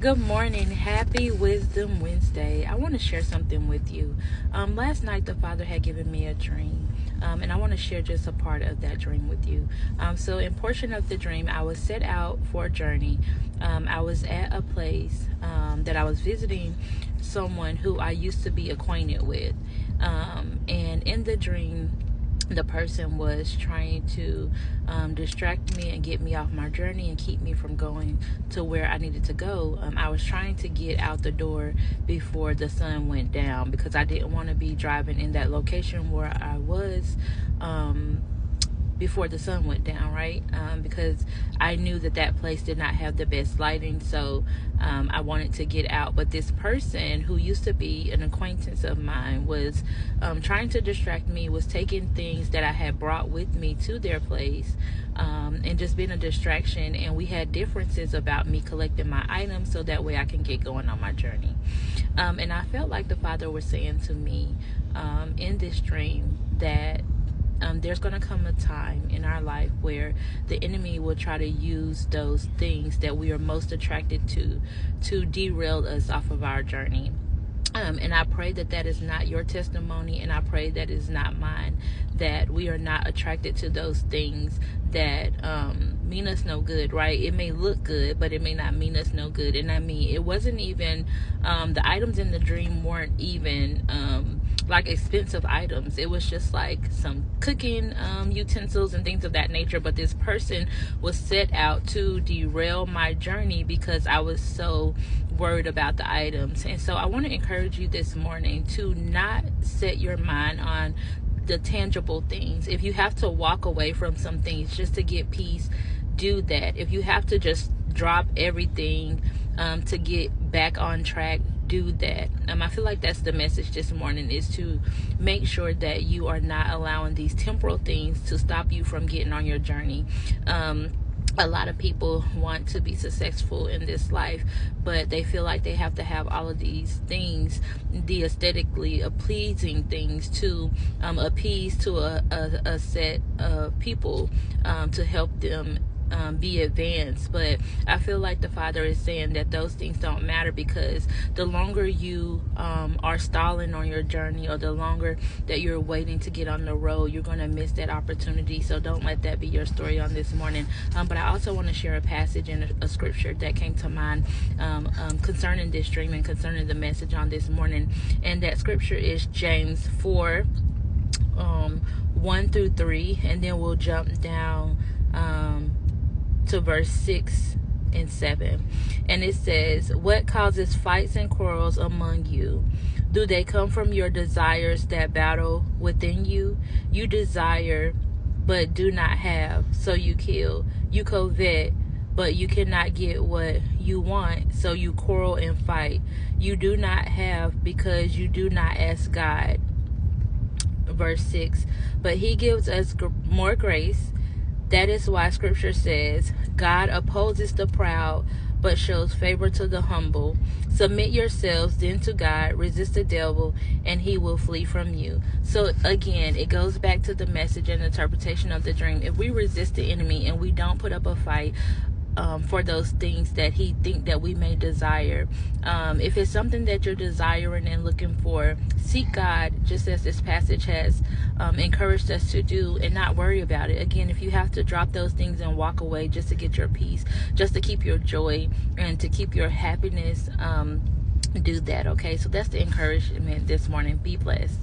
Good morning. Happy Wisdom Wednesday. I want to share something with you. Last night, the Father had given me a dream, and I want to share just a part of that dream with you. So, in portion of the dream, I was set out for a journey. I was at a place that I was visiting someone who I used to be acquainted with. And in the dream, the person was trying to distract me and get me off my journey and keep me from going to where I needed to go. I was trying to get out the door before the sun went down because I didn't want to be driving in that location where I was before the sun went down, right? Because I knew that place did not have the best lighting, so I wanted to get out. But this person who used to be an acquaintance of mine was trying to distract me, was taking things that I had brought with me to their place, and just being a distraction. And we had differences about me collecting my items so that way I can get going on my journey. And I felt like the Father was saying to me in this dream that there's going to come a time in our life where the enemy will try to use those things that we are most attracted to derail us off of our journey. And I pray that is not your testimony, and I pray that is not mine, that we are not attracted to those things that mean us no good, right? It may look good, but it may not mean us no good. And I mean, it wasn't even, the items in the dream weren't even like expensive items. It was just like some cooking utensils and things of that nature. But this person was set out to derail my journey because I was so worried about the items. And so I want to encourage you this morning to not set your mind on the tangible things. If you have to walk away from some things just to get peace, do that. If you have to just drop everything to get back on track, do that. I feel like that's the message this morning, is to make sure that you are not allowing these temporal things to stop you from getting on your journey. A lot of people want to be successful in this life, but they feel like they have to have all of these things, the aesthetically pleasing things, to appease to a set of people to help them be advanced. But I feel like the Father is saying that those things don't matter, because the longer you are stalling on your journey, or the longer that you're waiting to get on the road, you're going to miss that opportunity. So don't let that be your story on this morning. But I also want to share a passage in a scripture that came to mind concerning this dream and concerning the message on this morning. And that scripture is James 4 1 through 3, and then we'll jump down to verse 6 and 7. And it says, "What causes fights and quarrels among you? Do they come from your desires that battle within you? You desire, but do not have, so you kill. You covet, but you cannot get what you want, so you quarrel and fight. You do not have because you do not ask God." Verse 6, "But he gives us more grace. That is why scripture says, God opposes the proud, but shows favor to the humble. Submit yourselves then to God, resist the devil, and he will flee from you." So again, it goes back to the message and interpretation of the dream. If we resist the enemy and we don't put up a fight for those things that he think that we may desire, if it's something that you're desiring and looking for, seek God, just as this passage has encouraged us to do, and not worry about it. Again, if you have to drop those things and walk away just to get your peace, just to keep your joy and to keep your happiness, do that. Okay, so that's the encouragement this morning. Be blessed.